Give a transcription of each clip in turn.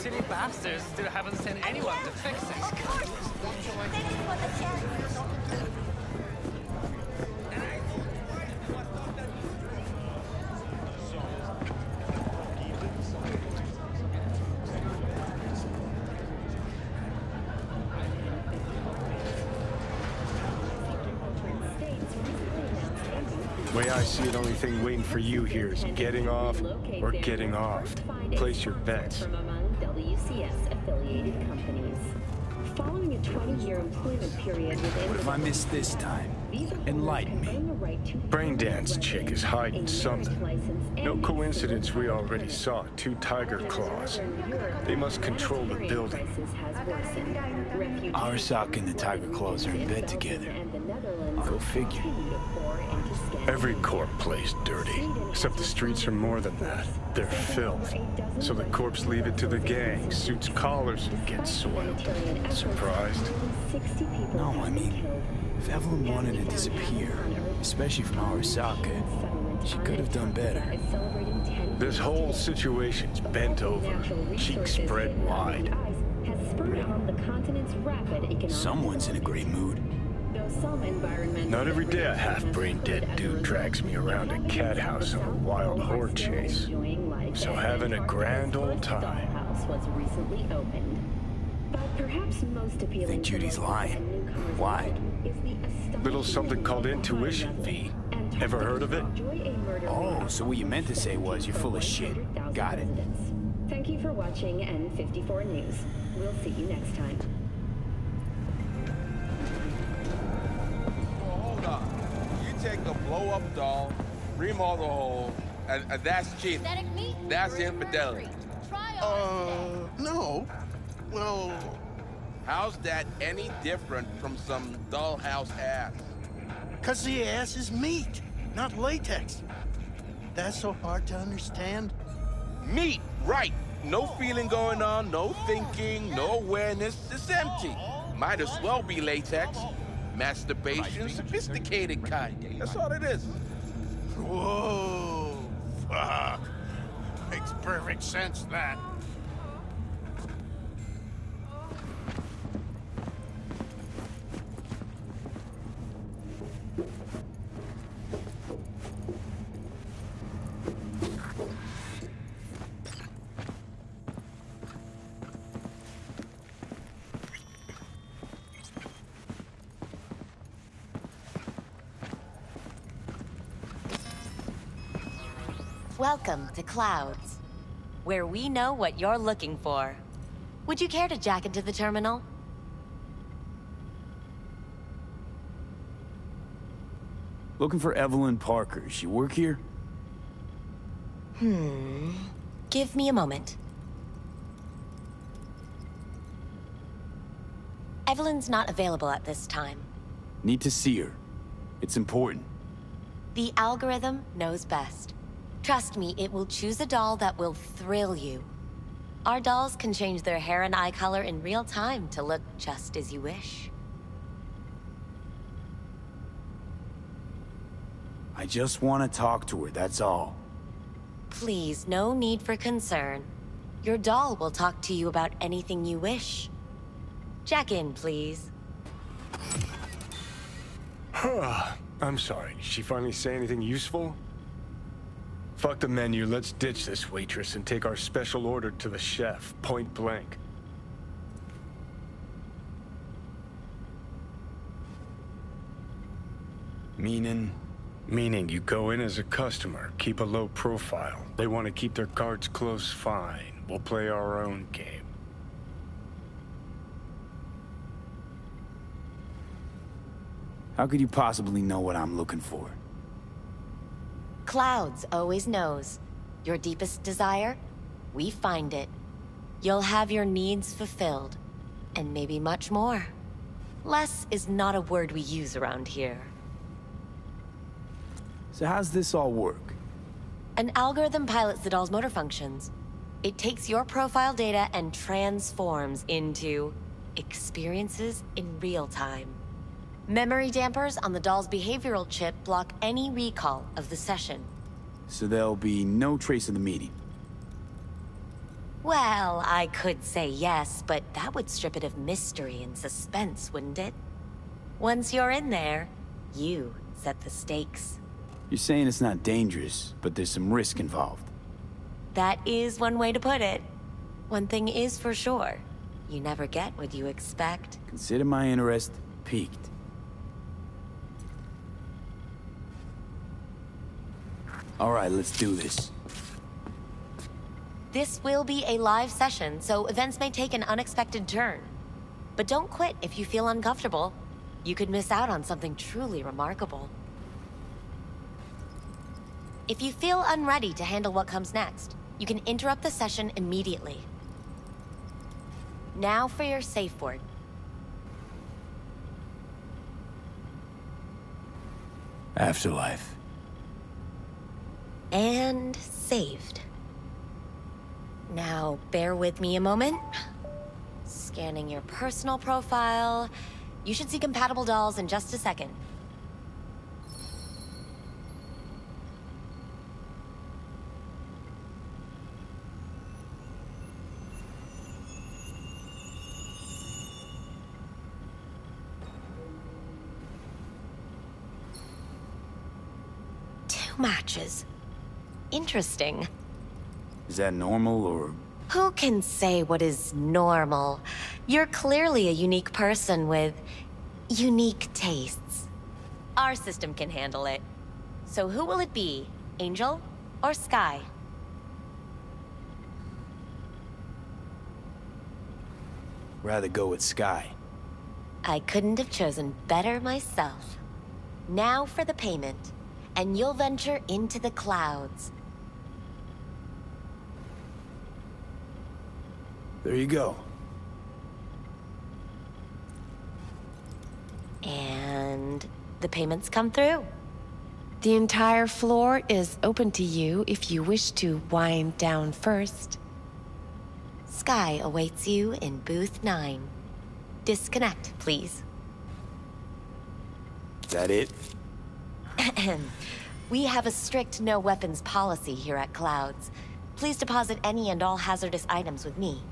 silly bastards still haven't sent anyone to fix it. Of course. They didn't want the chance. The way I see it, only thing waiting for you here is getting off or getting off. Place your bets. From among WCS-affiliated companies. Following a 20-year employment period within... What if I miss this time? Enlighten me. Braindance chick is hiding something. No coincidence we already saw 2 tiger claws. They must control the building. Arasaka and the tiger claws are in bed together. Go figure. Every corp plays dirty, except the streets are more than that. They're filth. So the corps leave it to the gang, suits collars, and get soiled. Surprised? No, I mean, if Evelyn wanted to disappear, especially from Arasaka, she could have done better. This whole situation's bent over, cheeks spread wide. Someone's in a great mood. Not every day a half-brain dead dude drags me around a cat house on a wild horde chase. So having a grand old time. I think Judy's lying. Why? Little something called intuition, V. Ever heard of it? Oh, so what you meant to say was you're full of shit. Got it. Thank you for watching N54 News. We'll see you next time. Take a blow-up doll, remodel the hole, and that's cheating. That's infidelity. No. Well... How's that any different from some dollhouse ass? 'Cause the ass is meat, not latex. That's so hard to understand. Meat, right. No feeling going on, no thinking, no awareness. It's empty. Might as well be latex. Masturbation, sophisticated kind. That's all it is. Whoa. Fuck. Makes perfect sense, that. Welcome to Clouds, where we know what you're looking for. Would you care to jack into the terminal? Looking for Evelyn Parker. She work here? Give me a moment. Evelyn's not available at this time. Need to see her. It's important. The algorithm knows best. Trust me, it will choose a doll that will thrill you. Our dolls can change their hair and eye color in real time to look just as you wish. I just want to talk to her, that's all. Please, no need for concern. Your doll will talk to you about anything you wish. Jack in, please. I'm sorry, did she finally say anything useful? Fuck the menu, let's ditch this waitress and take our special order to the chef, point blank. Meaning? Meaning you go in as a customer, keep a low profile. They want to keep their cards close, fine. We'll play our own game. How could you possibly know what I'm looking for? Clouds always knows. Your deepest desire, we find it. You'll have your needs fulfilled, and maybe much more. Less is not a word we use around here. So how's this all work? An algorithm pilots the doll's motor functions. It takes your profile data and transforms into experiences in real time. Memory dampers on the doll's behavioral chip block any recall of the session. So there'll be no trace of the meeting? Well, I could say yes, but that would strip it of mystery and suspense, wouldn't it? Once you're in there, you set the stakes. You're saying it's not dangerous, but there's some risk involved. That is one way to put it. One thing is for sure. You never get what you expect. Consider my interest piqued. All right, let's do this. This will be a live session, so events may take an unexpected turn. But don't quit if you feel uncomfortable. You could miss out on something truly remarkable. If you feel unready to handle what comes next, you can interrupt the session immediately. Now for your safe word. Afterlife. And saved. Now, bear with me a moment. Scanning your personal profile. You should see compatible dolls in just a second. Two matches. Interesting. Is that normal, or...? Who can say what is normal? You're clearly a unique person with unique tastes. Our system can handle it. So who will it be? Angel or Sky? Rather go with Sky. I couldn't have chosen better myself. Now for the payment, and you'll venture into the clouds. There you go. And the payments come through. The entire floor is open to you if you wish to wind down first. Sky awaits you in booth 9. Disconnect, please. Is that it? We have a strict no weapons policy here at Clouds. Please deposit any and all hazardous items with me.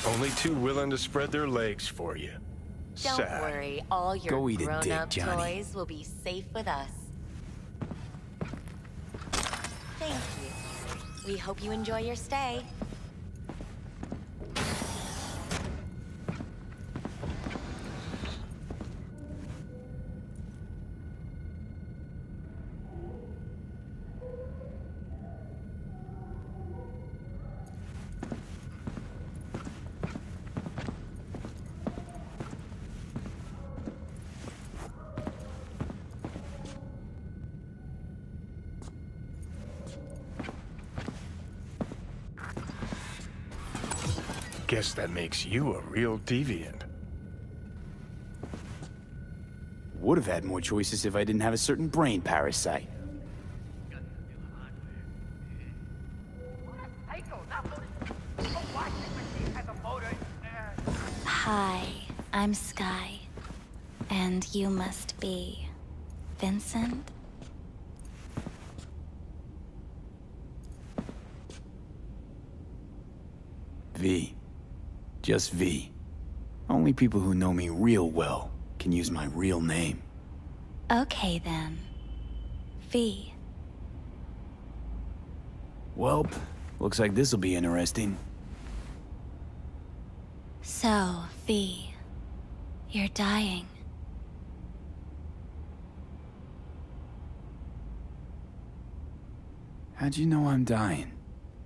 Only two willing to spread their legs for you. Don't Sad. worry, all your Go eat a grown-up dick, Johnny. toys will be safe with us. Thank you. We hope you enjoy your stay. Guess that makes you a real deviant. Would have had more choices if I didn't have a certain brain parasite. Hi, I'm Sky. And you must be... Vincent? V. Just V. Only people who know me real well can use my real name. Okay then. V. Welp, looks like this'll be interesting. So, V. You're dying. How'd you know I'm dying?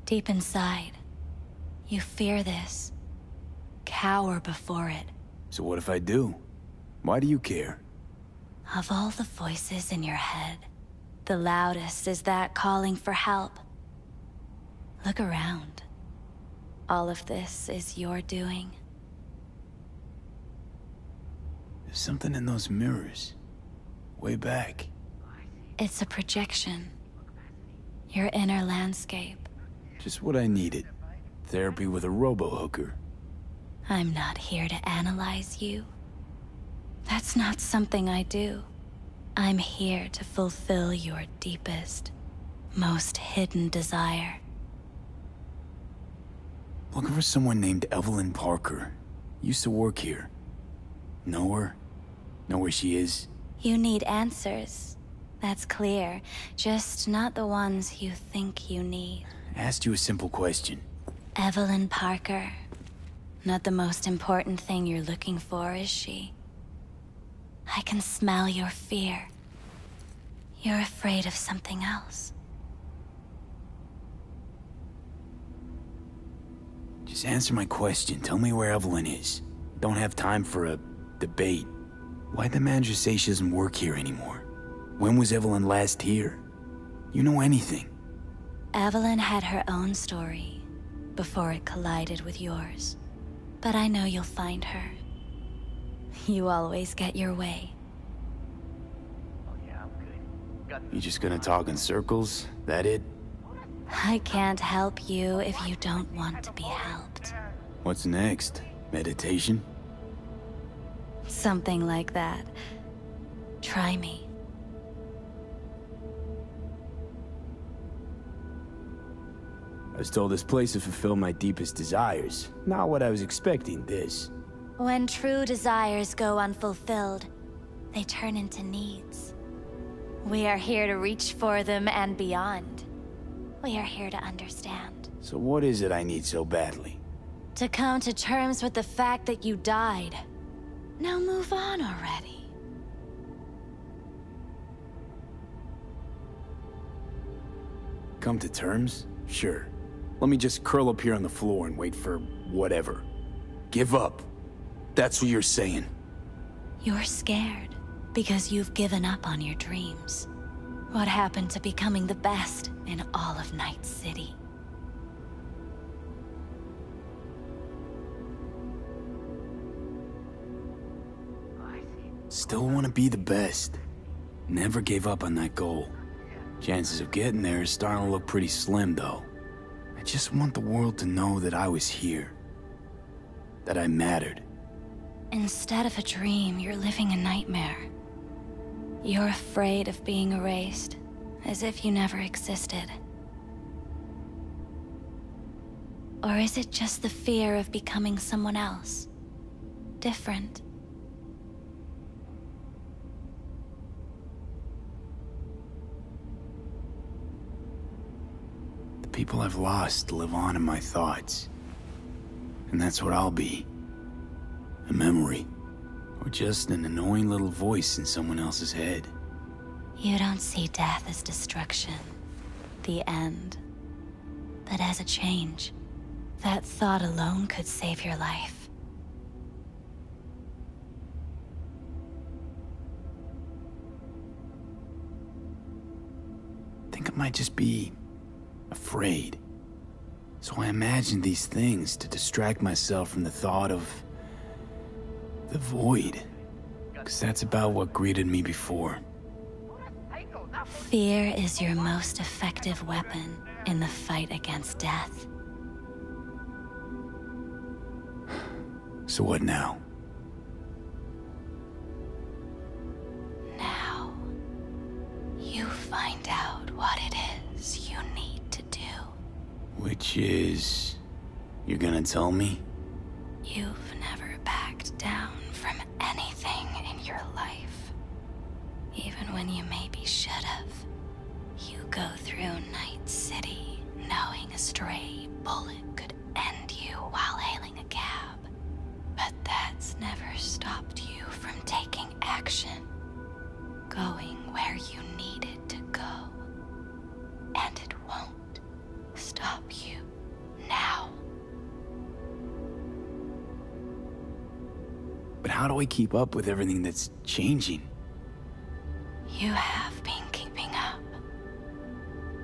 Deep inside, you fear this. Cower before it. So what if I do? Why do you care? Of all the voices in your head, the loudest is that calling for help. Look around. All of this is your doing. There's something in those mirrors. Way back. It's a projection. Your inner landscape. Just what I needed. Therapy with a robo-hooker. I'm not here to analyze you. That's not something I do. I'm here to fulfill your deepest, most hidden desire. Looking for someone named Evelyn Parker. Used to work here. Know her? Know where she is? You need answers. That's clear. Just not the ones you think you need. Asked you a simple question. Evelyn Parker. Not the most important thing you're looking for, is she? I can smell your fear. You're afraid of something else. Just answer my question. Tell me where Evelyn is. Don't have time for a debate. Why'd the manager say she doesn't work here anymore? When was Evelyn last here? You know anything? Evelyn had her own story before it collided with yours. But I know you'll find her. You always get your way. You just gonna talk in circles? That it? I can't help you if you don't want to be helped. What's next? Meditation? Something like that. Try me. I was told this place would fulfill my deepest desires. Not what I was expecting, this. When true desires go unfulfilled, they turn into needs. We are here to reach for them and beyond. We are here to understand. So what is it I need so badly? To come to terms with the fact that you died. Now move on already. Come to terms? Sure. Let me just curl up here on the floor and wait for whatever. Give up. That's what you're saying. You're scared because you've given up on your dreams. What happened to becoming the best in all of Night City? Still want to be the best. Never gave up on that goal. Chances of getting there is starting to look pretty slim, though. I just want the world to know that I was here. That I mattered. Instead of a dream, you're living a nightmare. You're afraid of being erased, as if you never existed. Or is it just the fear of becoming someone else? Different? The people I've lost live on in my thoughts. And that's what I'll be. A memory. Or just an annoying little voice in someone else's head. You don't see death as destruction, the end, but as a change. That thought alone could save your life. I think I might just be afraid. So I imagined these things to distract myself from the thought of the void. Because that's about what greeted me before. Fear is your most effective weapon in the fight against death. So what now? Now, you find out what it is you need to do. Which is... You're gonna tell me? You've never backed down from anything in your life. Even when you maybe should have. You go through Night City knowing a stray bullet could end you while hailing a cab. But that's never stopped you from taking action. Going where you needed to go. And it won't stop you now. But how do I keep up with everything that's changing? You have been keeping up.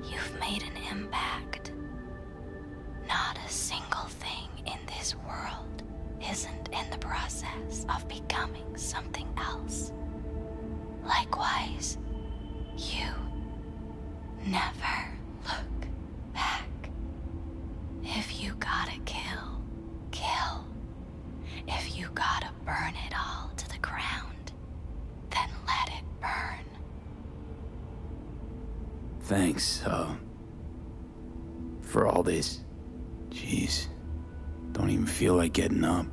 You've made an impact. Not a single thing in this world isn't in the process of becoming something else. Likewise, you never look back. If you gotta kill, kill. If you gotta burn it all to the ground, then let it burn. Thanks, for all this. Jeez. Don't even feel like getting up.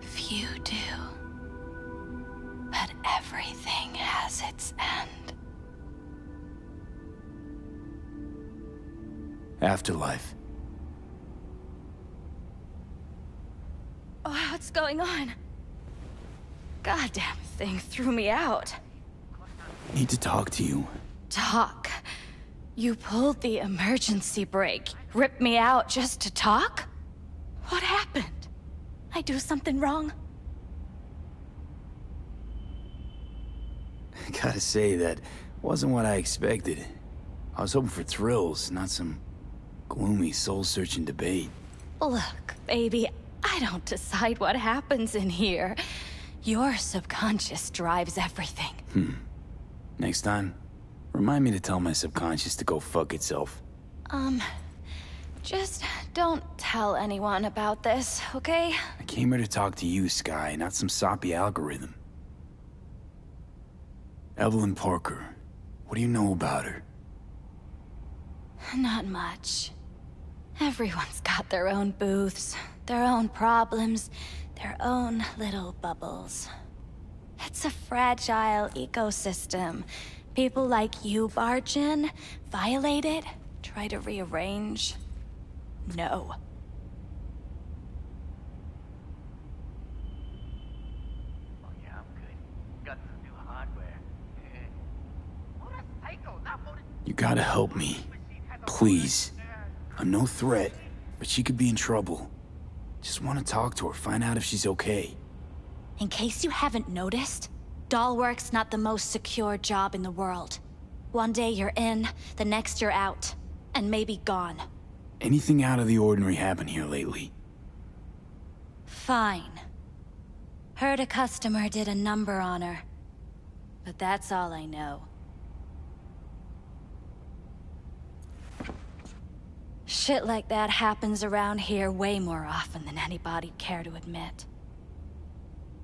Few do. But everything has its end. Afterlife. Oh, what's going on? Goddamn thing threw me out. Need to talk to you. Talk? You pulled the emergency brake, ripped me out just to talk? What happened? I do something wrong? Gotta say, that wasn't what I expected. I was hoping for thrills, not some gloomy, soul-searching debate. Look, baby, I don't decide what happens in here. Your subconscious drives everything. Next time, remind me to tell my subconscious to go fuck itself. Just don't tell anyone about this, okay? I came here to talk to you, Sky, not some soppy algorithm. Evelyn Parker, what do you know about her? Not much. Everyone's got their own booths, their own problems, their own little bubbles. It's a fragile ecosystem. People like you barge in, violate it, try to rearrange. No. Oh yeah, I'm good. Got some new hardware. Oh, that's Psycho. Not voted. You gotta help me. Please. I'm no threat, but she could be in trouble. Just want to talk to her, find out if she's okay. In case you haven't noticed, Dollwork's not the most secure job in the world. One day you're in, the next you're out, and maybe gone. Anything out of the ordinary happen here lately? Fine. Heard a customer did a number on her. But that's all I know. Shit like that happens around here way more often than anybody'd care to admit.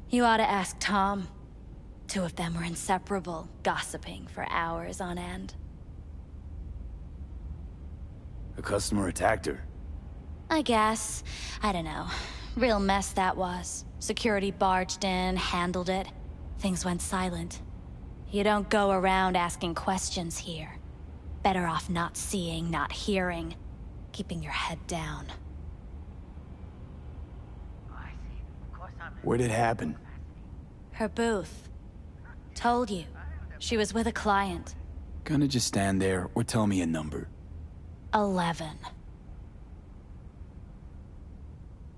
You ought to ask Tom. Two of them were inseparable, gossiping for hours on end. A customer attacked her. I guess. I don't know. Real mess that was. Security barged in, handled it. Things went silent. You don't go around asking questions here. Better off not seeing, not hearing. Keeping your head down. Where'd it happen? Her booth. Told you. She was with a client. Gonna just stand there or tell me a number. 11.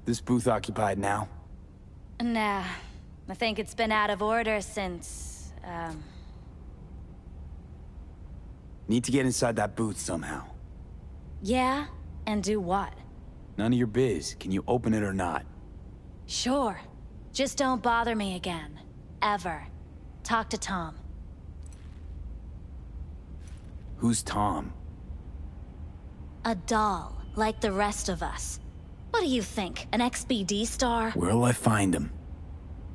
This booth occupied now? Nah. I think it's been out of order since, Need to get inside that booth somehow. Yeah? And do what? None of your biz. Can you open it or not? Sure. Just don't bother me again. Ever. Talk to Tom. Who's Tom? A doll, like the rest of us. What do you think, an XBD star? Where'll I find him?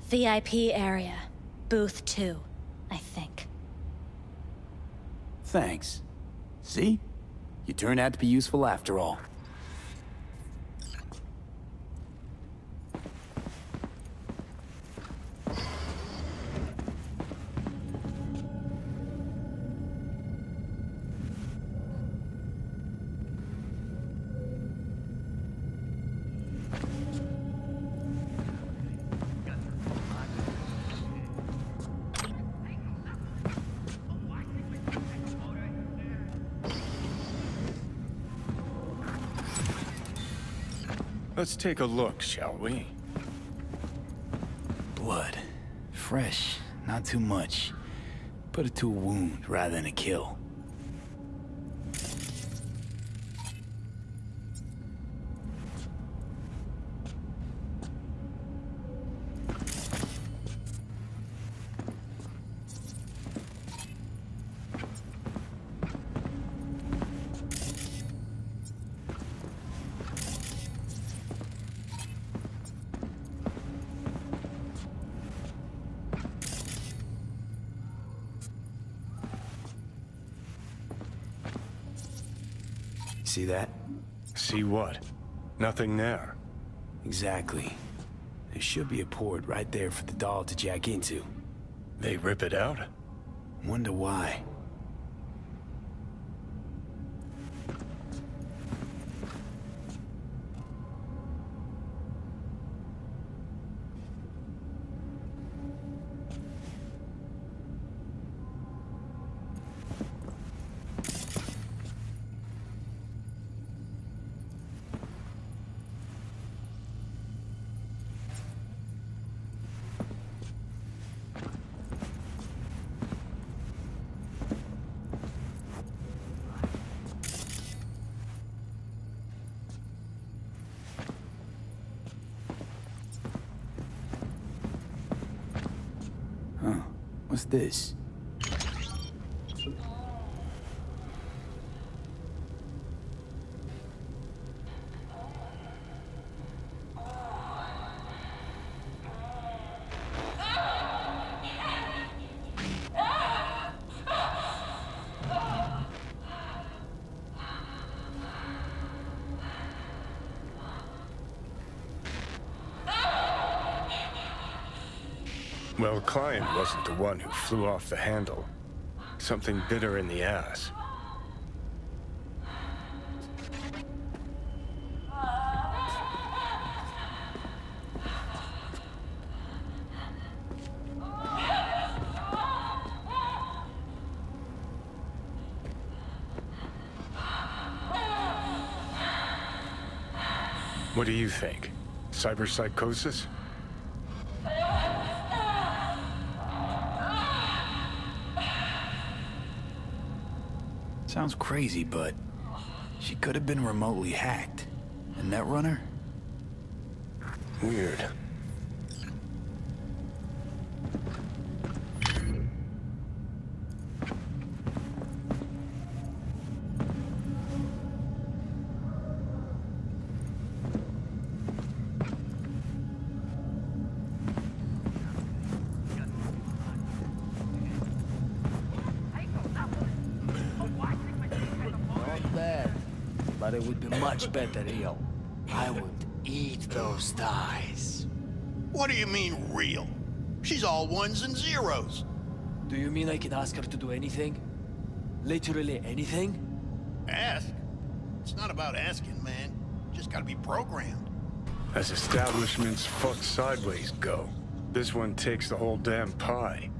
VIP area. Booth 2, I think. Thanks. See? You turned out to be useful after all. Let's take a look, shall we? Blood. Fresh. Not too much. Put it to a wound rather than a kill. see that? See what? Nothing there. Exactly. There should be a port right there for the doll to jack into. They rip it out? Wonder why. Huh. What's this? Well, client wasn't the one who flew off the handle. Something bit her in the ass. What do you think? Cyberpsychosis? Sounds crazy, but she could have been remotely hacked. A netrunner? Weird. But it would be much better real. I would eat those thighs. What do you mean, real? She's all ones and zeros. Do you mean I can ask her to do anything? Literally anything? Ask? It's not about asking, man. Just gotta be programmed. As establishments fuck sideways go, this one takes the whole damn pie.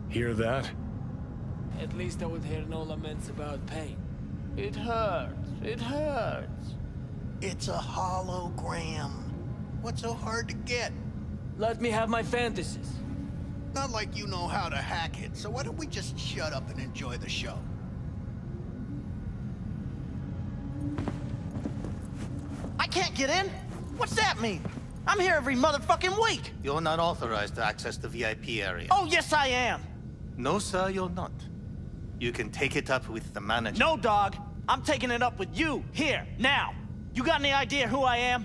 Hear that? At least I would hear no laments about pain. It hurts. It hurts. It's a hologram. What's so hard to get? Let me have my fantasies. Not like you know how to hack it, so why don't we just shut up and enjoy the show? I can't get in? What's that mean? I'm here every motherfucking week. You're not authorized to access the VIP area. Oh, yes I am. No, sir, you're not. You can take it up with the manager. No, dog. I'm taking it up with you, here, now. You got any idea who I am?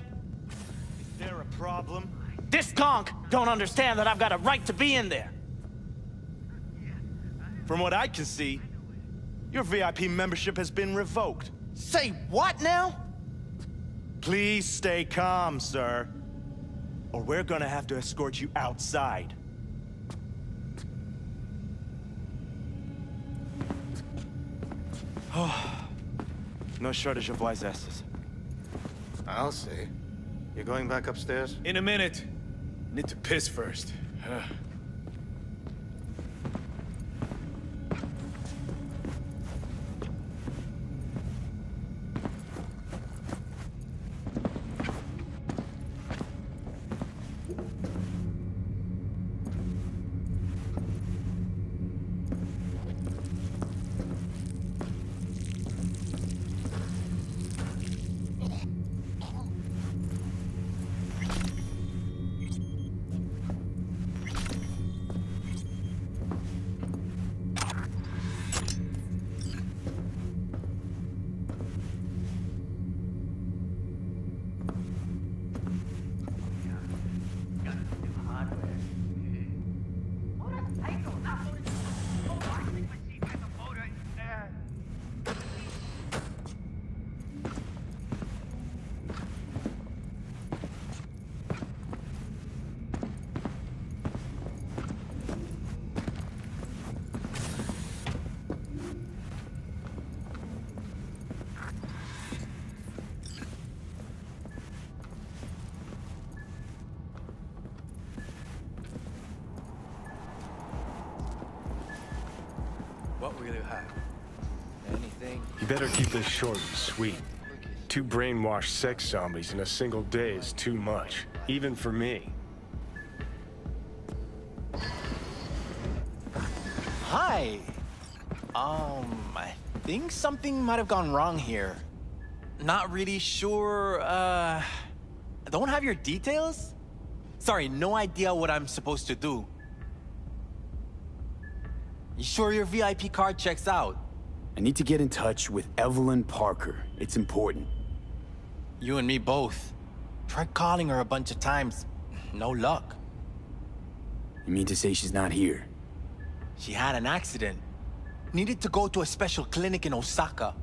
Is there a problem? This conk don't understand that I've got a right to be in there. From what I can see, your VIP membership has been revoked. Say what now? Please stay calm, sir. Or we're gonna have to escort you outside. No shortage of wise asses. I'll see. You're going back upstairs? In a minute. Need to piss first. What will you have? Anything? You better keep this short and sweet. 2 brainwashed sex zombies in a single day is too much, even for me. Hi. I think something might have gone wrong here. Not really sure, don't have your details? Sorry, no idea what I'm supposed to do. You sure your VIP card checks out? I need to get in touch with Evelyn Parker. It's important. You and me both. Tried calling her a bunch of times. No luck. You mean to say she's not here? She had an accident. Needed to go to a special clinic in Osaka.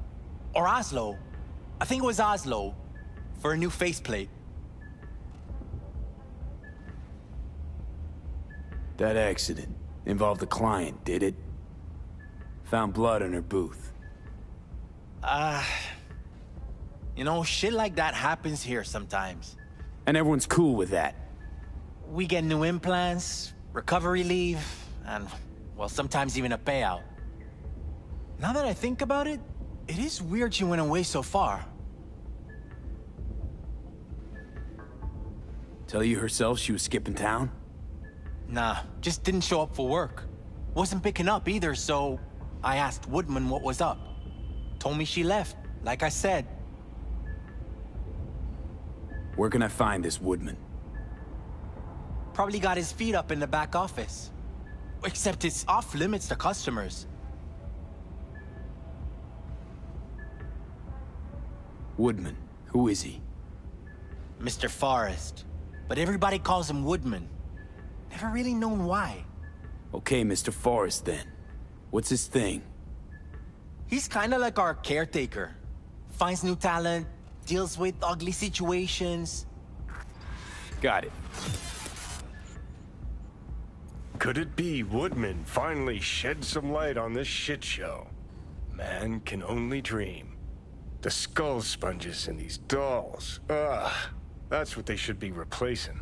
Or Oslo. I think it was Oslo. For a new faceplate. That accident involved a client, did it? Found blood in her booth. You know, shit like that happens here sometimes. And everyone's cool with that. We get new implants, recovery leave, and, well, sometimes even a payout. Now that I think about it, it is weird she went away so far. Tell you herself she was skipping town? Nah, just didn't show up for work. Wasn't picking up either, so I asked Woodman what was up. Told me she left, like I said. Where can I find this Woodman? Probably got his feet up in the back office. Except it's off limits to customers. Woodman, who is he? Mr. Forrest. But everybody calls him Woodman. Never really known why. Okay, Mr. Forrest then. What's his thing? He's kinda like our caretaker. Finds new talent, deals with ugly situations. Got it. Could it be Woodman finally shed some light on this shit show? Man can only dream. The skull sponges in these dolls. Ugh. That's what they should be replacing.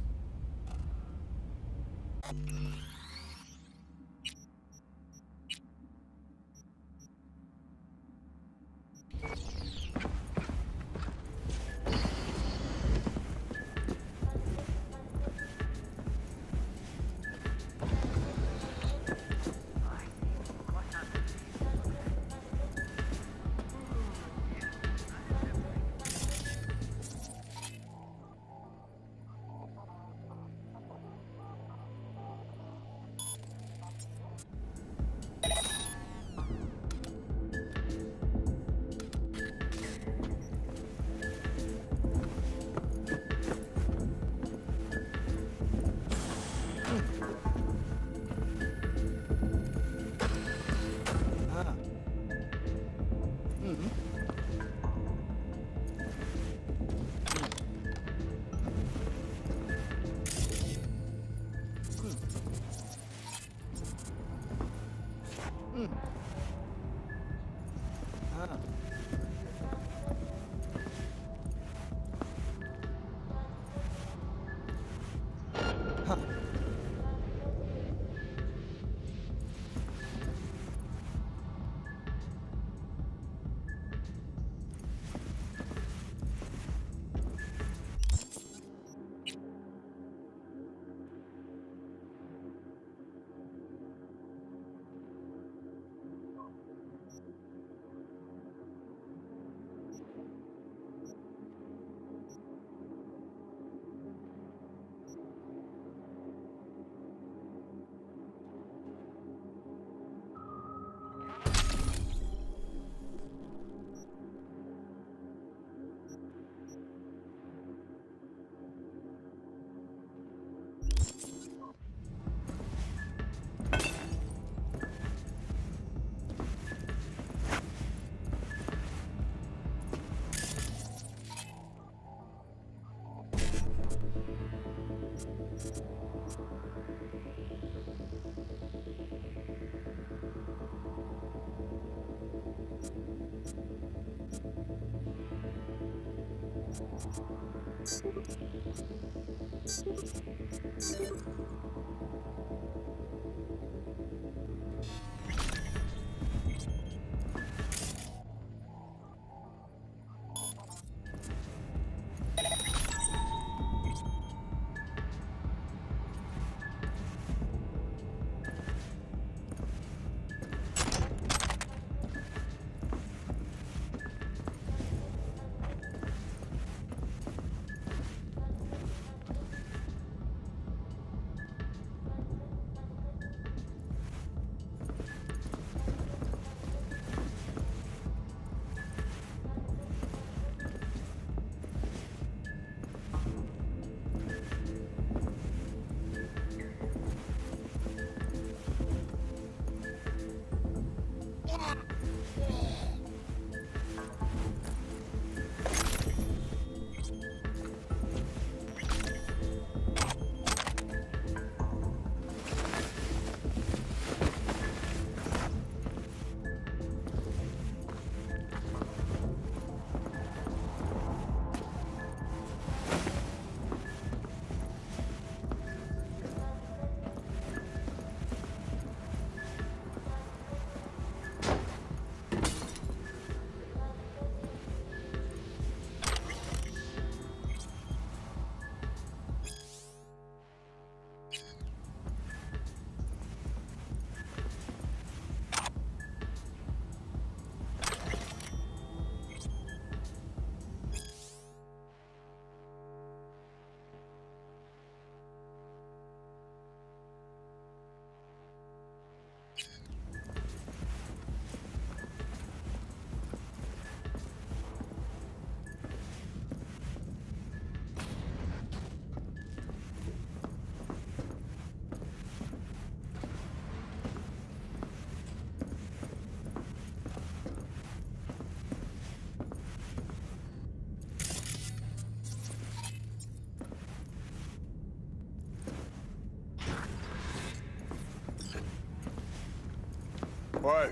Right.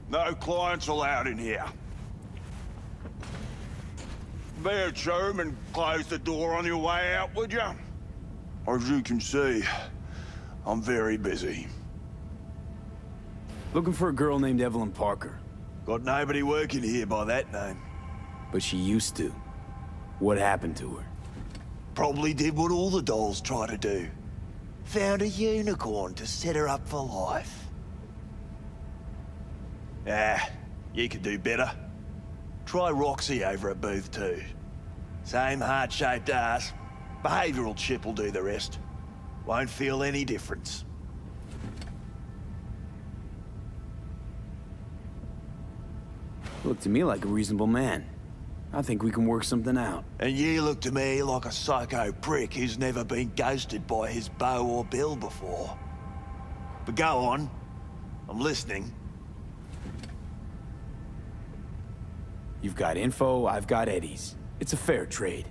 No clients allowed in here. Be a chum and close the door on your way out, would you? As you can see, I'm very busy. Looking for a girl named Evelyn Parker. Got nobody working here by that name. But she used to. What happened to her? Probably did what all the dolls try to do. Found a unicorn to set her up for life. Ah, you could do better. Try Roxy over at Booth 2. Same heart-shaped ass. Behavioral chip will do the rest. Won't feel any difference. Look to me like a reasonable man. I think we can work something out. And you look to me like a psycho prick who's never been ghosted by his beau or bill before. But go on. I'm listening. You've got info, I've got Eddie's. It's a fair trade.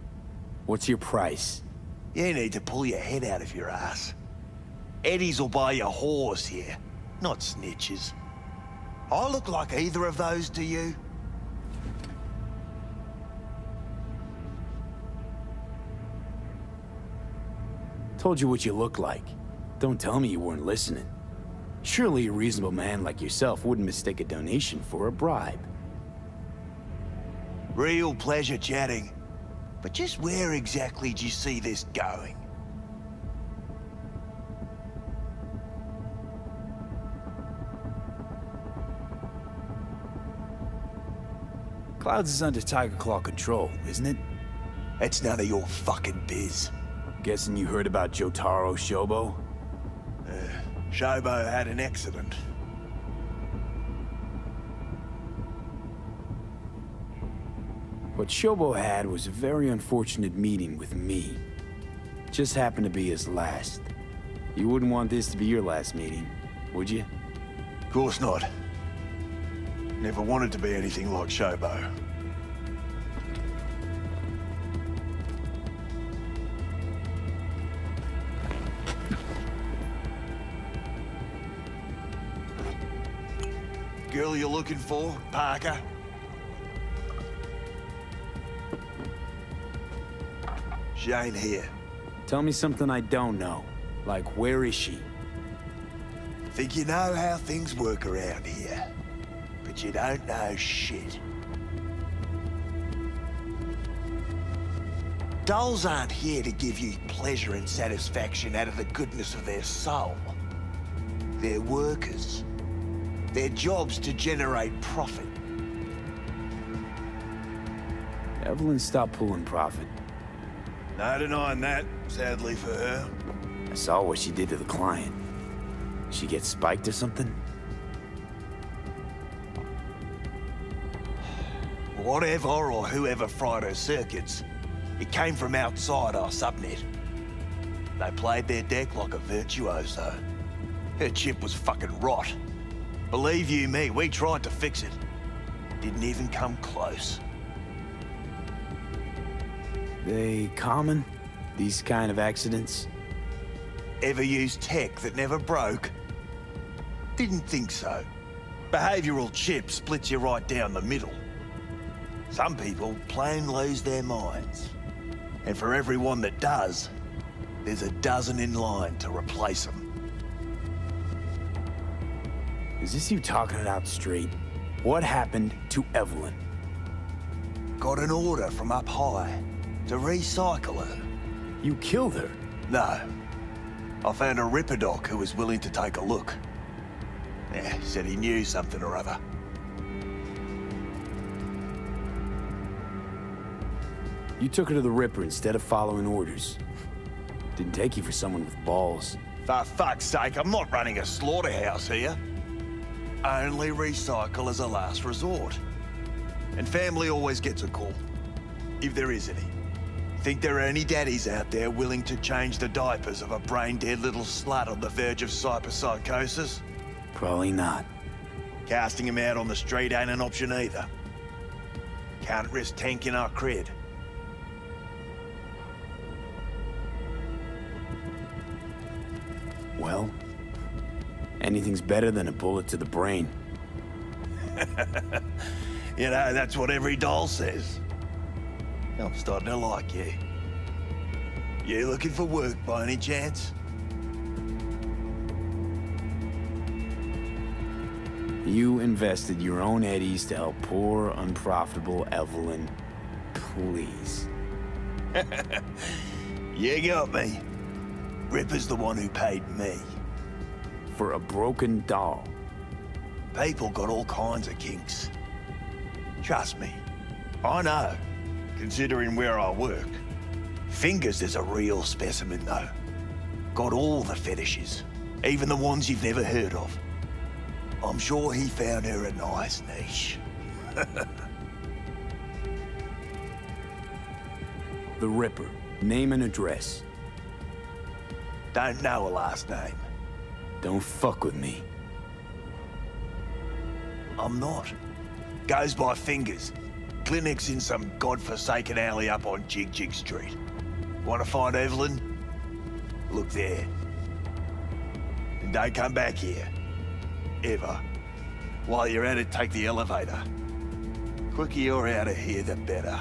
What's your price? You need to pull your head out of your ass. Eddie's will buy your horse here, not snitches. I look like either of those to you? Told you what you look like. Don't tell me you weren't listening. Surely a reasonable man like yourself wouldn't mistake a donation for a bribe. Real pleasure chatting. But just where exactly do you see this going? Clouds is under Tiger Claw control, isn't it? It's none of your fucking biz. Guessing you heard about Jotaro Shobo? Shobo had an accident. What Shobo had was a very unfortunate meeting with me. Just happened to be his last. You wouldn't want this to be your last meeting, would you? Of course not. Never wanted to be anything like Shobo. Girl you're looking for, Parker? She ain't here. Tell me something I don't know. Like, where is she? Think you know how things work around here. But you don't know shit. Dolls aren't here to give you pleasure and satisfaction out of the goodness of their soul. They're workers. Their job's to generate profit. Evelyn stopped pulling profit. No denying that, sadly for her. I saw what she did to the client. She get spiked or something? Whatever or whoever fried her circuits, it came from outside our subnet. They played their deck like a virtuoso. Her chip was fucking rot. Believe you me, we tried to fix it. Didn't even come close. They common? These kind of accidents? Ever used tech that never broke? Didn't think so. Behavioral chip splits you right down the middle. Some people plain lose their minds. And for everyone that does, there's a dozen in line to replace them. Is this you talking it out straight? What happened to Evelyn? Got an order from up high to recycle her. You killed her? No. I found a Ripperdoc who was willing to take a look. Yeah, said he knew something or other. You took her to the Ripper instead of following orders. Didn't take you for someone with balls. For fuck's sake, I'm not running a slaughterhouse here. Only recycle as a last resort. And family always gets a call. If there is any. Think there are any daddies out there willing to change the diapers of a brain-dead little slut on the verge of cyberpsychosis? Probably not. Casting him out on the street ain't an option either. Can't risk tanking our cred. Well, anything's better than a bullet to the brain. You know, that's what every doll says. I'm starting to like you. You looking for work by any chance? You invested your own eddies to help poor, unprofitable Evelyn. Please. You got me. Ripper's the one who paid me. For a broken doll. People got all kinds of kinks. Trust me, I know, considering where I work. Fingers is a real specimen, though. Got all the fetishes, even the ones you've never heard of. I'm sure he found her a nice niche. The Ripper. Name and address. Don't know a last name. Don't fuck with me. I'm not. Goes by Fingers. Clinic's in some godforsaken alley up on Jig Street. Want to find Evelyn? Look there. And don't come back here. Ever. While you're at it, take the elevator. Quicker you're out of here, the better.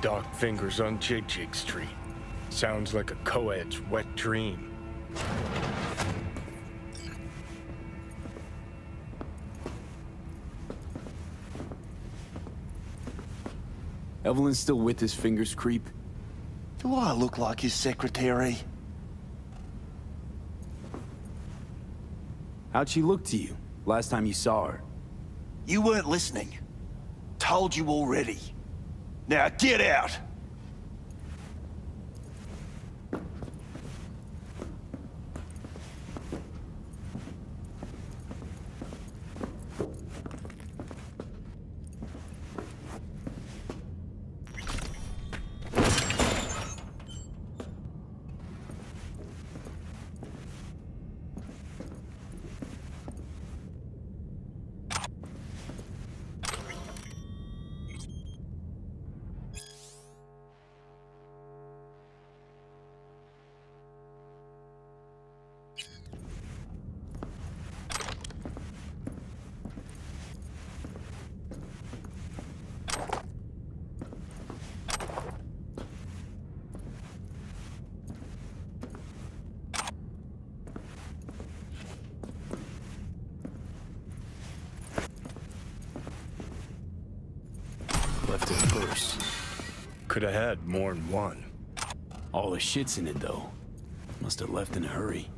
Dark Fingers on Jig Street. Sounds like a co-ed's wet dream. Evelyn's still with his Fingers creep? Do I look like his secretary? How'd she look to you last time you saw her? You weren't listening. Told you already. Now get out! Left it first. Could have had more than one. All the shit's in it, though. Must have left in a hurry.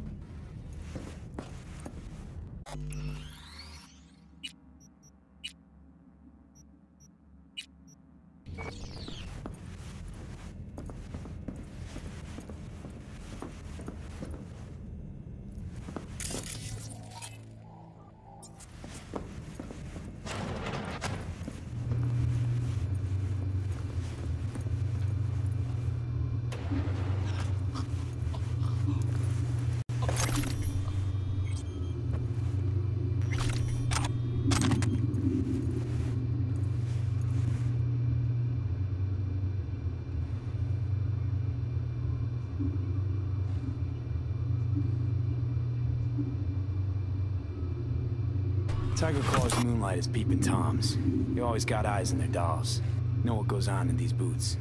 Tiger Claw's moonlight is peeping Toms. You always got eyes in their dolls. Know what goes on in these boots.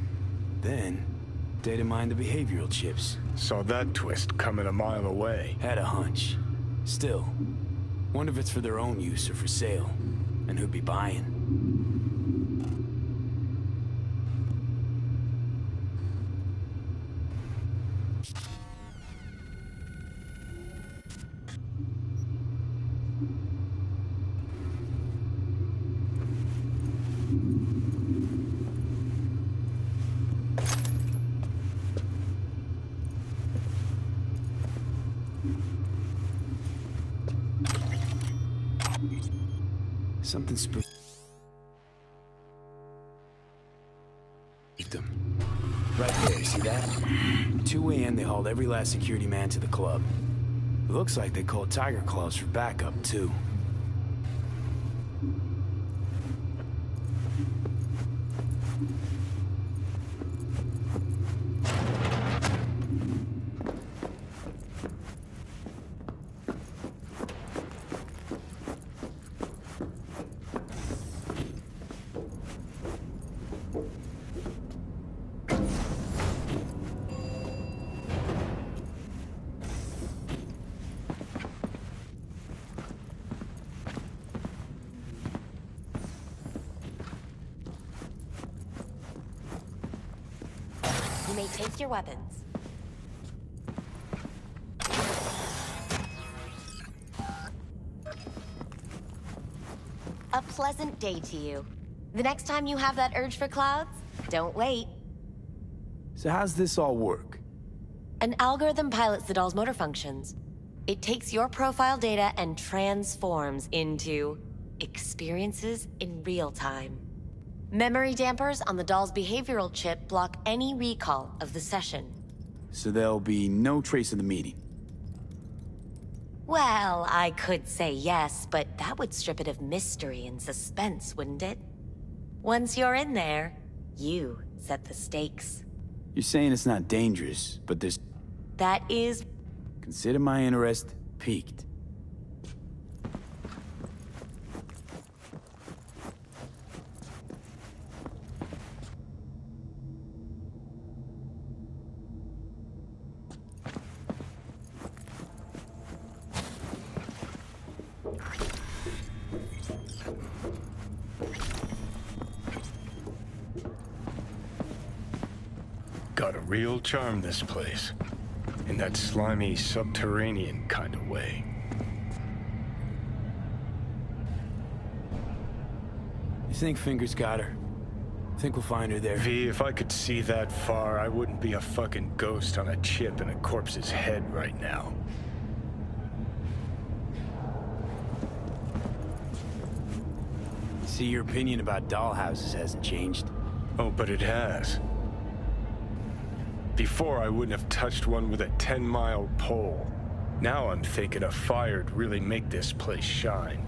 Then, data mine the behavioral chips. Saw that twist coming a mile away. Had a hunch. Still, wonder if it's for their own use or for sale. And who'd be buying. Something spooked them. Right there, see that? 2 a.m. they hauled every last security man to the club. It looks like they called Tiger Claws for backup, too. may take your weapons. A pleasant day to you. The next time you have that urge for clouds, don't wait. So how's this all work? An algorithm pilots the doll's motor functions. It takes your profile data and transforms into experiences in real time. Memory dampers on the doll's behavioral chip block any recall of the session. So there'll be no trace of the meeting? Well, I could say yes, but that would strip it of mystery and suspense, wouldn't it? Once you're in there, you set the stakes. You're saying it's not dangerous, but there's... That is... Consider my interest piqued. Got a real charm, this place. In that slimy, subterranean kind of way. You think Fingers got her? Think we'll find her there? V, if I could see that far, I wouldn't be a fucking ghost on a chip in a corpse's head right now. See, your opinion about dollhouses hasn't changed. Oh, but it has. Before, I wouldn't have touched one with a 10-mile pole. Now I'm thinking a fire'd really make this place shine.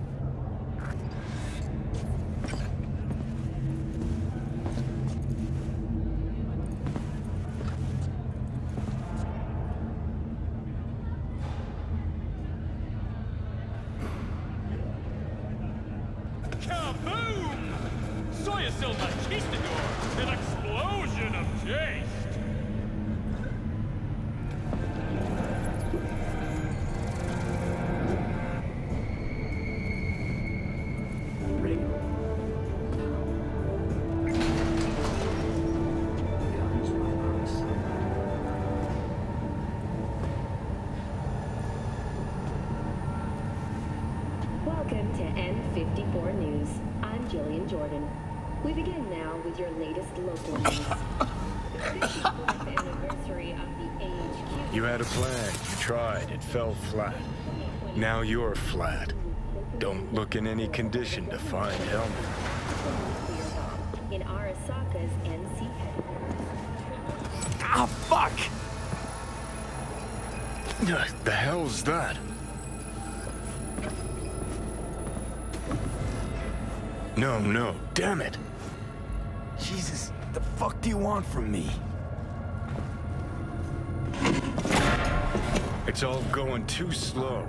Kaboom! Saw yourself a conquistador! An explosion of taste! Welcome to N54 News. I'm Jillian Jordan. We begin now with your latest local news. The 54th anniversary of the AHQ... You had a plan, you tried, it fell flat. Now you're flat. Don't look in any condition to find Helmet. In Arasaka's NC headquarters. Ah, fuck! The hell's that? No, damn it! Jesus, the fuck do you want from me? It's all going too slow.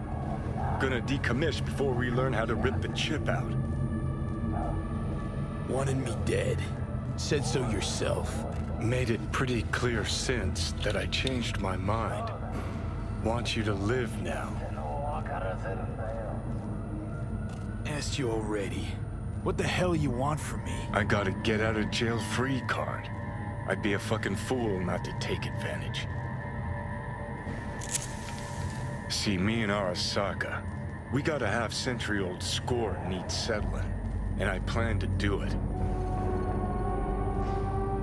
Gonna decommiss before we learn how to rip the chip out. Wanted me dead. Said so yourself. Made it pretty clear since that I changed my mind. Want you to live now. Asked you already. What the hell you want from me? I got a get out of jail free card. I'd be a fucking fool not to take advantage. See, me and Arasaka, we got a half-century-old score needs settling, and I plan to do it.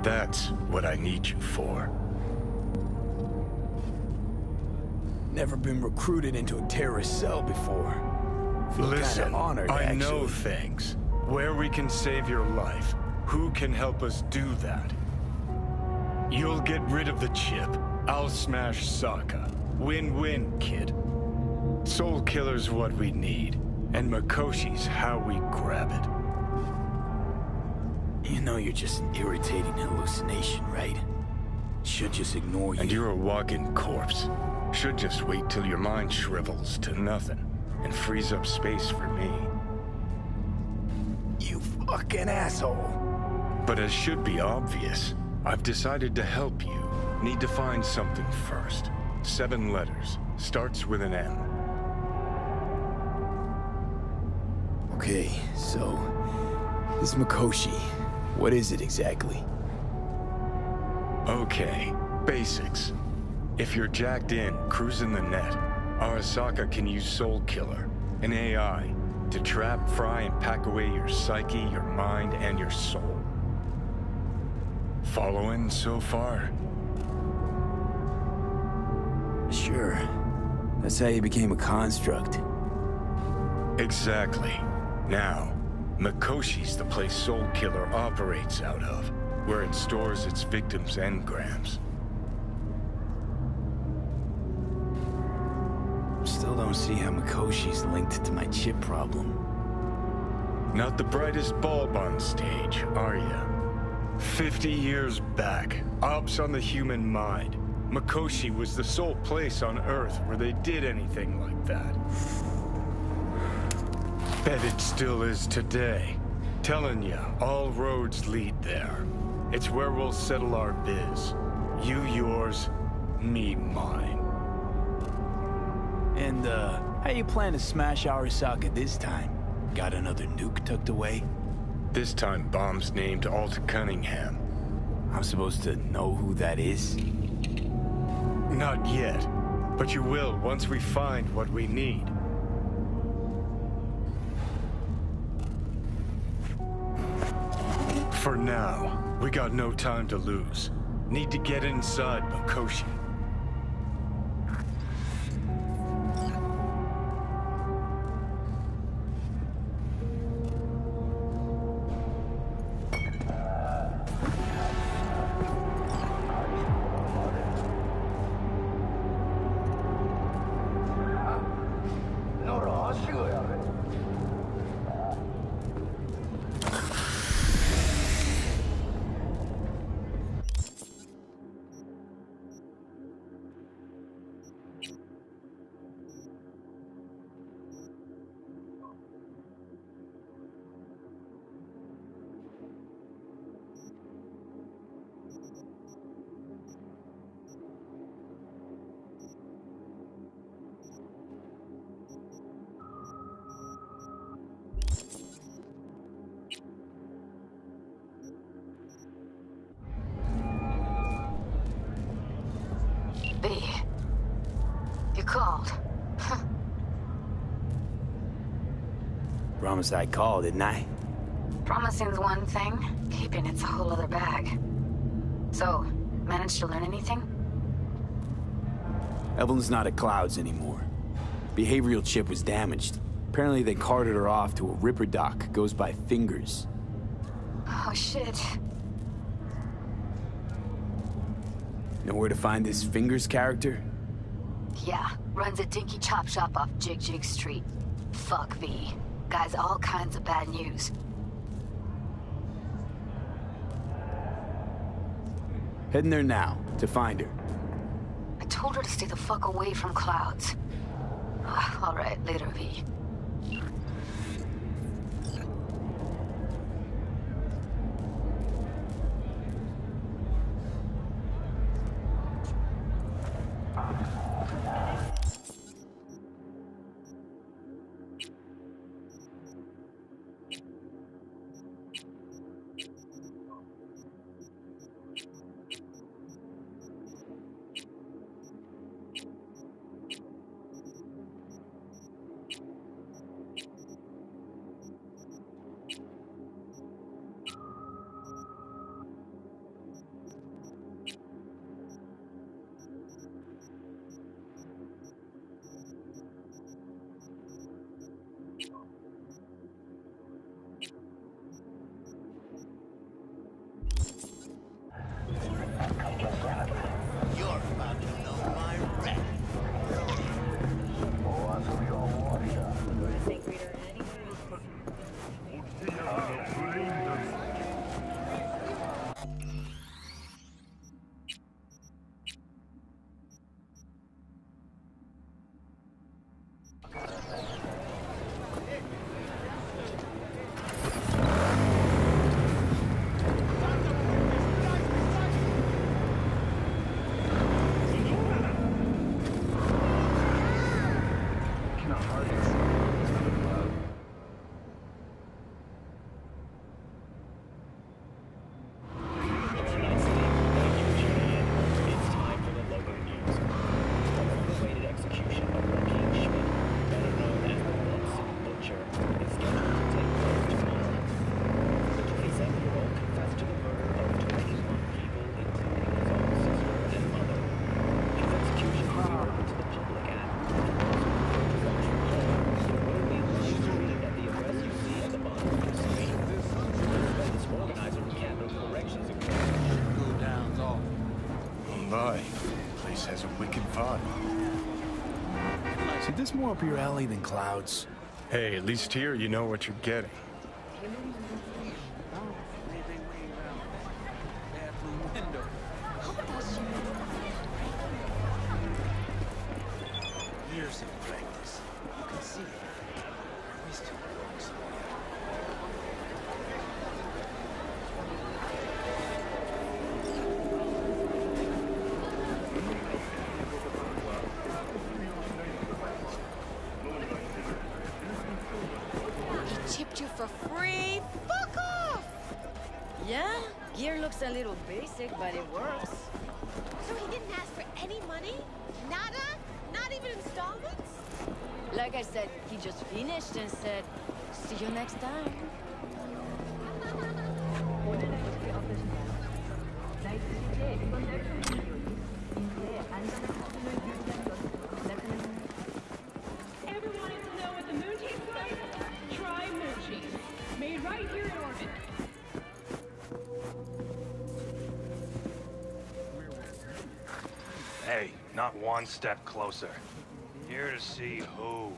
That's what I need you for. Never been recruited into a terrorist cell before. Feel Listen, kinda honored, I actually. know things. Where we can save your life. Who can help us do that? You'll get rid of the chip. I'll smash Saka. Win-win, kid. Soul Killer's what we need, and Mikoshi's how we grab it. You know you're just an irritating hallucination, right? Should just ignore you. And you're a walking corpse. Should just wait till your mind shrivels to nothing and frees up space for me. You fucking asshole. But as should be obvious, I've decided to help you. Need to find something first. 7 letters. Starts with an M. Okay, so... this Mikoshi, what is it exactly? Okay, Basics. If you're jacked in, cruising the net, Arasaka can use Soul Killer, an AI, to trap, fry, and pack away your psyche, your mind, and your soul. Following so far? Sure. That's how you became a construct. Exactly. Now, Mikoshi's the place Soul Killer operates out of, where it stores its victims' engrams. Still don't see how Mikoshi's linked to my chip problem. Not the brightest bulb on stage, are ya? 50 years back, ops on the human mind. Mikoshi was the sole place on Earth where they did anything like that. Bet it still is today. Telling ya, all roads lead there. It's where we'll settle our biz. You yours, me mine. And, how you plan to smash Arasaka this time? Got another nuke tucked away? This time, bomb's named Alt Cunningham. I'm supposed to know who that is? Not yet, but you will once we find what we need. For now, we got no time to lose. Need to get inside Mikoshi. You called. Promised I'd call, didn't I? Promising's one thing, keeping it's a whole other bag. So, managed to learn anything? Evelyn's not at Clouds anymore. Behavioral chip was damaged. Apparently they carted her off to a ripper dock, goes by Fingers. Oh shit. Know where to find this Fingers character? Yeah, runs a dinky chop shop off Jig Street. Fuck V. Guy's all kinds of bad news. Heading there now, to find her. I told her to stay the fuck away from Clouds. Alright, later, V. See, this more up your alley than clouds. Hey, at least here you know what you're getting. Years of practice. You can see it. These two works. He chipped you for free? Fuck off! Yeah, gear looks a little basic, but it works. So he didn't ask for any money? Nada? Not even installments? Like I said, he just finished and said, see you next time. Everyone wanting to know what the moon tastes like? Try moon cheese. Made right here in orbit. Hey, not one step closer. Here to see who.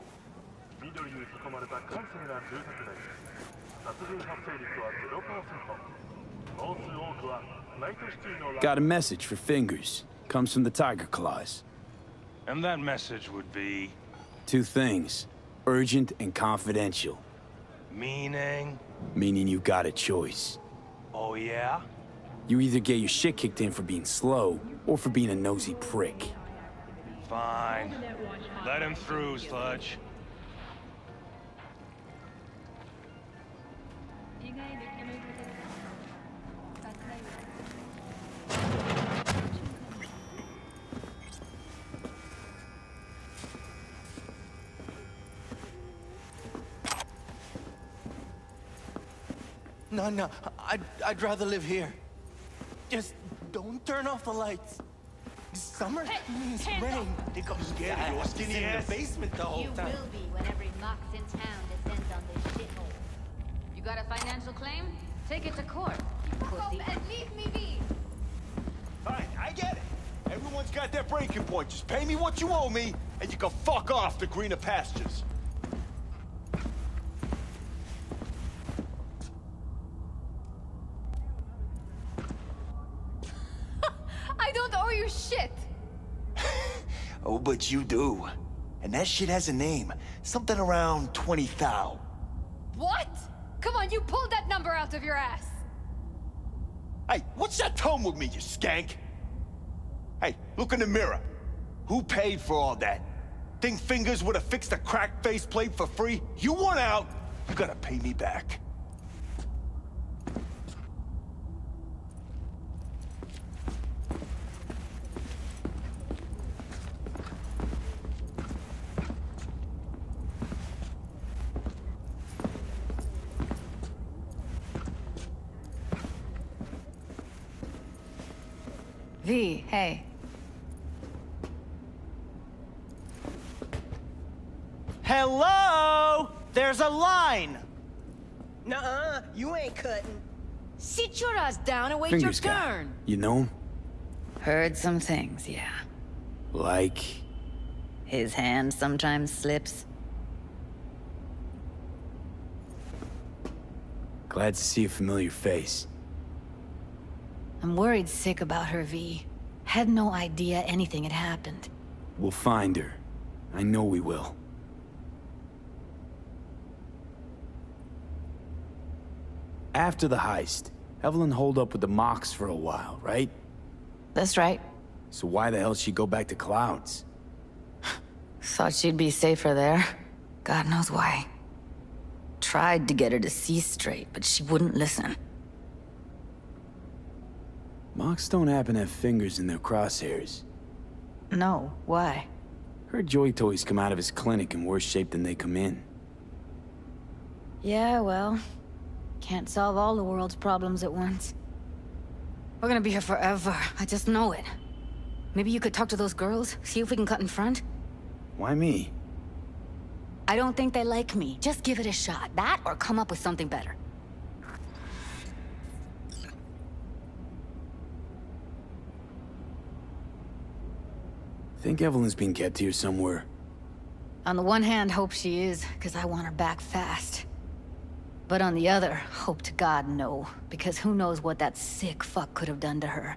Got a message for Fingers. Comes from the Tiger Claws. And that message would be... Two things. Urgent and confidential. Meaning? Meaning you got a choice. Oh yeah? You either get your shit kicked in for being slow, or for being a nosy prick. Fine. Let him through, Sludge. No, I'd rather live here. Just don't turn off the lights. Summer means rain. They got scared of your skinny in the basement the whole time. You will be when every mox in town descends on this shithole. You got a financial claim? Take it to court, you pussy. And leave me be. Alright, I get it. Everyone's got their breaking point. Just pay me what you owe me, and you can fuck off to greener pastures. I don't owe you shit. Oh, but you do. And that shit has a name. Something around 20,000. What? Come on, you pulled that number out of your ass. Hey, what's that tone with me, you skank? Hey, look in the mirror. Who paid for all that? Think Fingers would have fixed a cracked faceplate for free? You want out, you gotta pay me back. V, hey. Hello? There's a line. Nuh-uh, you ain't cutting. Sit your ass down and wait Fingers your guy. turn. You know him? Heard some things, yeah. Like? His hand sometimes slips. Glad to see a familiar face. I'm worried sick about her, V. Had no idea anything had happened. We'll find her. I know we will. After the heist, Evelyn holed up with the Mox for a while, right? That's right. So why the hell she go back to Clouds? Thought she'd be safer there. God knows why. Tried to get her to see straight, but she wouldn't listen. Mox don't happen to have fingers in their crosshairs. No, why? Her joy toys come out of his clinic in worse shape than they come in. Yeah, well, can't solve all the world's problems at once. We're gonna be here forever, I just know it. Maybe you could talk to those girls, see if we can cut in front? Why me? I don't think they like me. Just give it a shot. That or come up with something better. Think Evelyn's been kept here somewhere. On the one hand, hope she is, because I want her back fast. But on the other, hope to God no, because who knows what that sick fuck could have done to her.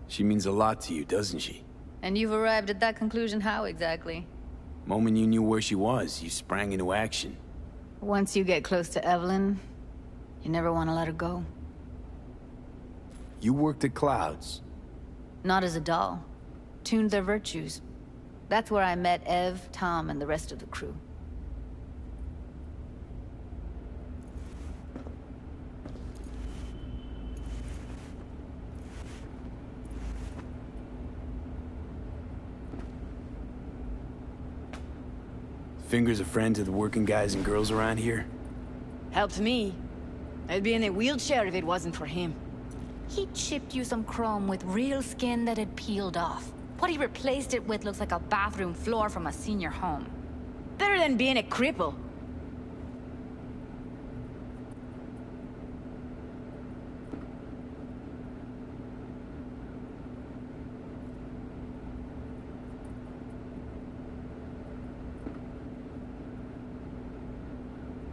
She means a lot to you, doesn't she? And you've arrived at that conclusion how exactly? Moment you knew where she was, you sprang into action. Once you get close to Evelyn, you never want to let her go. You worked at Clouds. Not as a doll. Tuned their virtues. That's where I met Ev, Tom, and the rest of the crew. Finger's a friend to the working guys and girls around here? Helped me. I'd be in a wheelchair if it wasn't for him. He chipped you some chrome with real skin that had peeled off. What he replaced it with looks like a bathroom floor from a senior home. Better than being a cripple.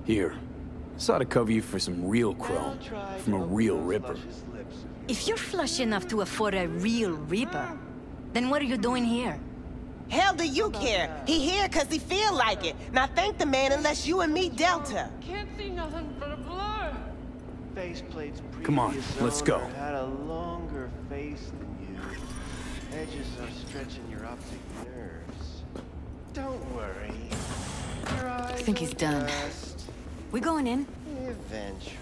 Here. This ought to cover you for some real chrome. From a real ripper. If you're flush enough to afford a real reaper, then what are you doing here? Hell do you care? He here cause he feel like it. Now thank the man unless you and me Delta. Can't see nothing but a blur. Faceplate's Come on, let's go. Had a longer face than you. Edges are stretching your optic nerves. Don't worry. Your eyes I think he's done. adjust. We going in? Eventually.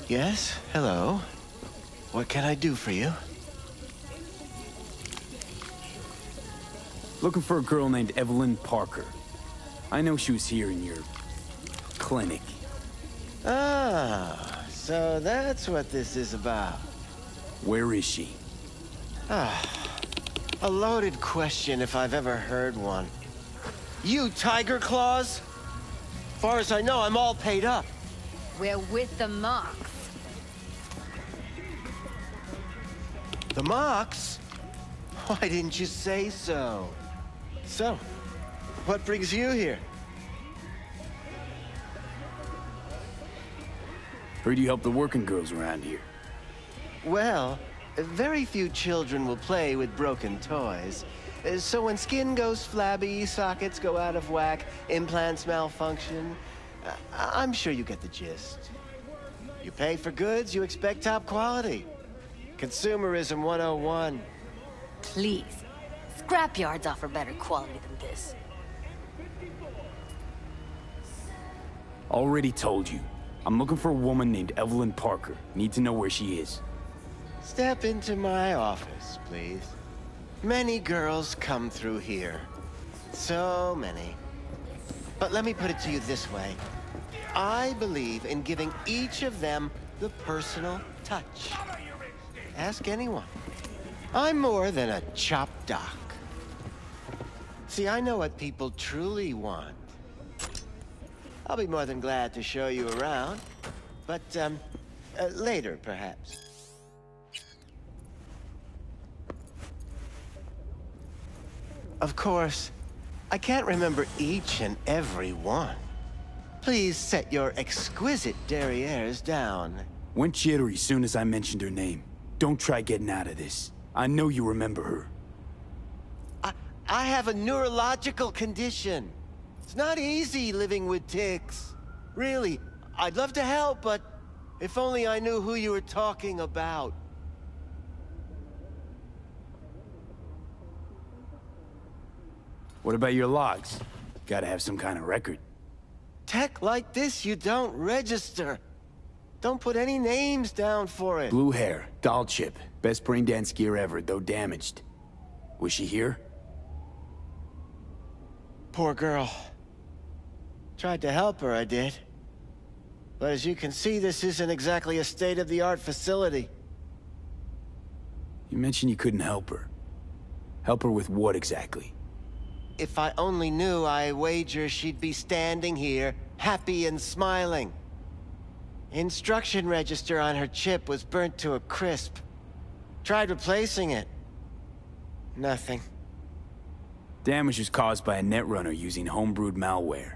Yes, hello. What can I do for you? Looking for a girl named Evelyn Parker. I know she was here in your clinic. Ah, so that's what this is about. Where is she? A loaded question if I've ever heard one. You Tiger Claws? Far as I know, I'm all paid up. We're with the Mox. The Mox? Why didn't you say so? So, what brings you here? Heard you help the working girls around here. Well, very few children will play with broken toys. So when skin goes flabby, sockets go out of whack, implants malfunction, I'm sure you get the gist. You pay for goods, you expect top quality. Consumerism 101. Please. Scrapyards offer better quality than this. Already told you. I'm looking for a woman named Evelyn Parker. Need to know where she is. Step into my office, please. Many girls come through here. So many. But let me put it to you this way. I believe in giving each of them the personal touch. Ask anyone. I'm more than a chop doc. See, I know what people truly want. I'll be more than glad to show you around. But, later, perhaps. Of course, I can't remember each and every one. Please set your exquisite derrieres down. Went jittery soon as I mentioned her name. Don't try getting out of this. I know you remember her. I have a neurological condition. It's not easy living with tics. Really, I'd love to help, but if only I knew who you were talking about. What about your logs? Gotta have some kind of record. Tech like this, you don't register. Don't put any names down for it. Blue hair, doll chip. Best brain dance gear ever, though damaged. Was she here? Poor girl. Tried to help her, I did. But as you can see, this isn't exactly a state-of-the-art facility. You mentioned you couldn't help her. Help her with what exactly? If I only knew, I wager she'd be standing here, happy and smiling. Instruction register on her chip was burnt to a crisp. Tried replacing it. Nothing. Damage was caused by a netrunner using homebrewed malware.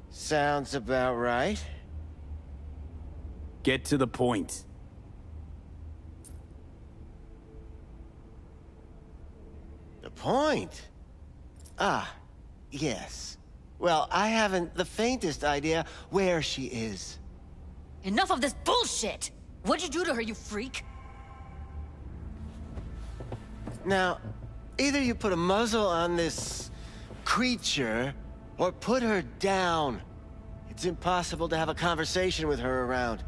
Sounds about right. Get to the point. The point? Ah, yes. Well, I haven't the faintest idea where she is. Enough of this bullshit! What'd you do to her, you freak? Now, either you put a muzzle on this creature, or put her down. It's impossible to have a conversation with her around.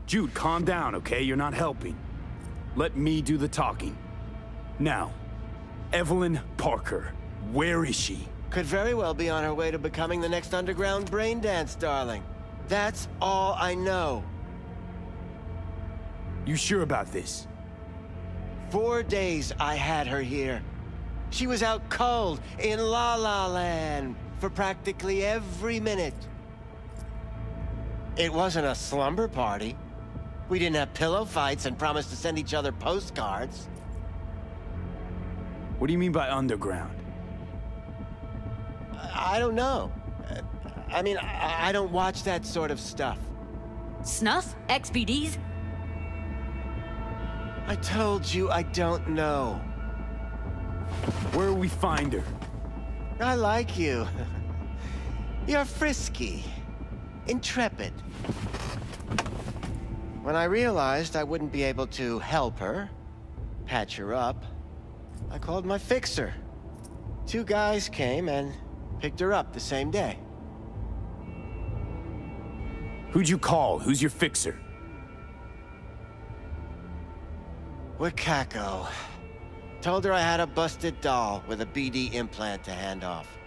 Jude, calm down, okay? You're not helping. Let me do the talking. Now, Evelyn Parker, where is she? Could very well be on her way to becoming the next underground braindance darling. That's all I know. You sure about this? 4 days I had her here. She was out cold in La La Land for practically every minute. It wasn't a slumber party. We didn't have pillow fights and promised to send each other postcards. What do you mean by underground? I don't know. I mean, I don't watch that sort of stuff. Snuff? XBDs? I told you I don't know. Where will we find her? I like you. You're frisky. Intrepid. When I realized I wouldn't be able to help her, patch her up, I called my fixer. 2 guys came and picked her up the same day. Who'd you call? Who's your fixer? Wakako. Told her I had a busted doll with a BD implant to hand off.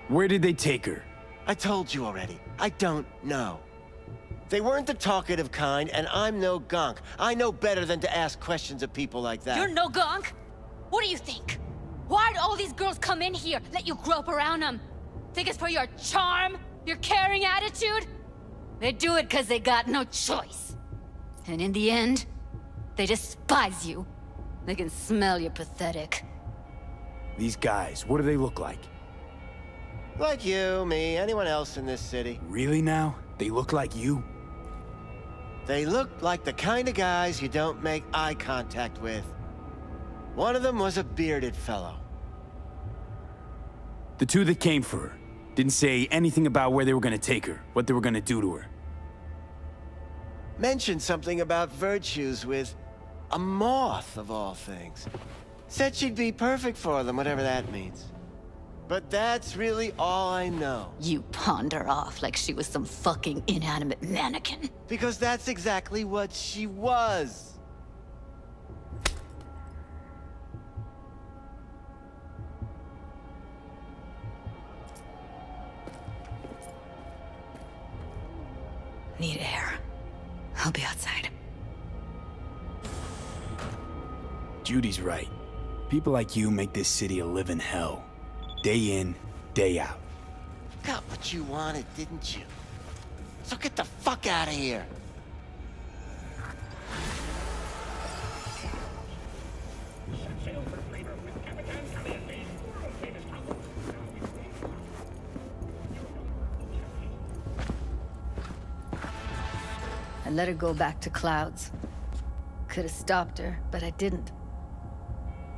Where did they take her? I told you already. I don't know. They weren't the talkative kind, and I'm no gonk. I know better than to ask questions of people like that. You're no gonk? What do you think? Why'd all these girls come in here, let you grope around them? Think it's for your charm? Your caring attitude? They do it because they got no choice. And in the end, they despise you. They can smell you're pathetic. These guys, what do they look like? Like you, me, anyone else in this city. Really now? They look like you? They look like the kind of guys you don't make eye contact with. One of them was a bearded fellow. The 2 that came for her didn't say anything about where they were gonna take her, what they were gonna do to her. Mentioned something about virtues with a moth, of all things. Said she'd be perfect for them, whatever that means. But that's really all I know. You pawned her off like she was some fucking inanimate mannequin. Because that's exactly what she was. Need air. I'll be outside. Judy's right. People like you make this city a living hell. Day in, day out. Got what you wanted, didn't you? So get the fuck out of here. I let her go back to Clouds. Could have stopped her, but I didn't.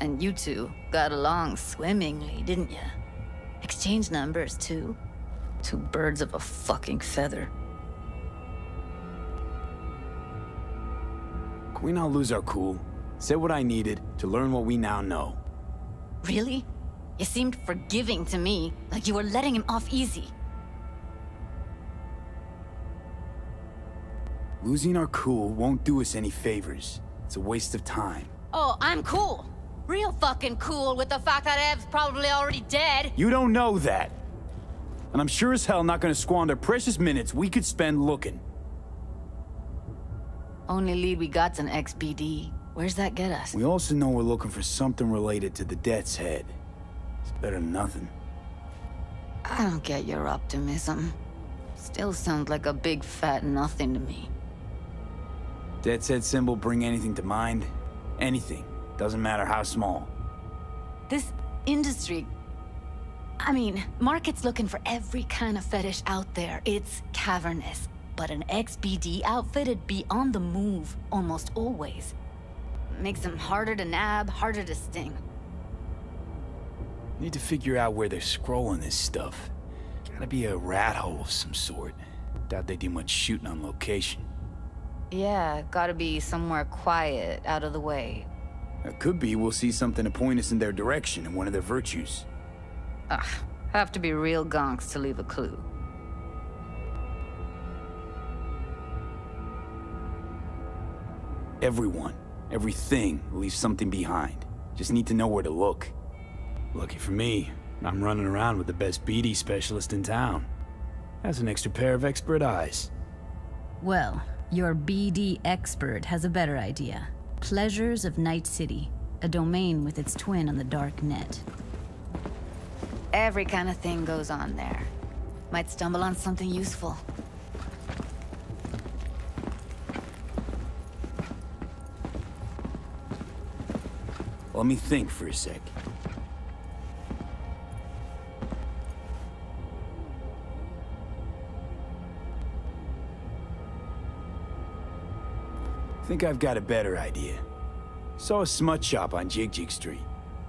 And you 2 got along swimmingly, didn't ya? Exchanged numbers, too. 2 birds of a fucking feather. Can we not lose our cool? Said what I needed to learn what we now know. Really? You seemed forgiving to me, like you were letting him off easy. Losing our cool won't do us any favors. It's a waste of time. Oh, I'm cool. Real fucking cool with the fact that Ev's probably already dead. You don't know that. And I'm sure as hell not gonna squander precious minutes we could spend looking. Only lead we got's an XBD. Where's that get us? We also know we're looking for something related to the Death's Head. It's better than nothing. I don't get your optimism. Still sounds like a big fat nothing to me. Death's Head symbol bring anything to mind? Anything. Doesn't matter how small. This industry... I mean, market's looking for every kind of fetish out there. It's cavernous. But an XBD outfit'd be on the move, almost always. Makes them harder to nab, harder to sting. Need to figure out where they're scrolling this stuff. Gotta be a rat hole of some sort. Doubt they do much shooting on location. Yeah, gotta be somewhere quiet, out of the way. It could be we'll see something to point us in their direction in one of their virtues. Ugh, have to be real gonks to leave a clue. Everyone, everything leaves something behind. Just need to know where to look. Lucky for me, I'm running around with the best BD specialist in town. Has an extra pair of expert eyes. Well, your BD expert has a better idea. Pleasures of Night City, a domain with its twin on the dark net. Every kind of thing goes on there. Might stumble on something useful. Let me think for a sec. Think I've got a better idea. Saw a smut shop on Jig Street.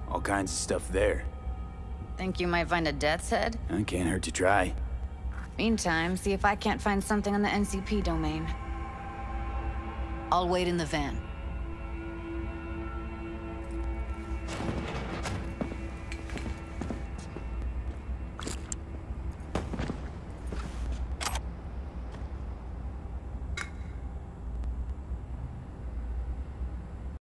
All kinds of stuff there. Think you might find a Death's Head? Can't hurt to try. Meantime, see if I can't find something on the NCP domain. I'll wait in the van.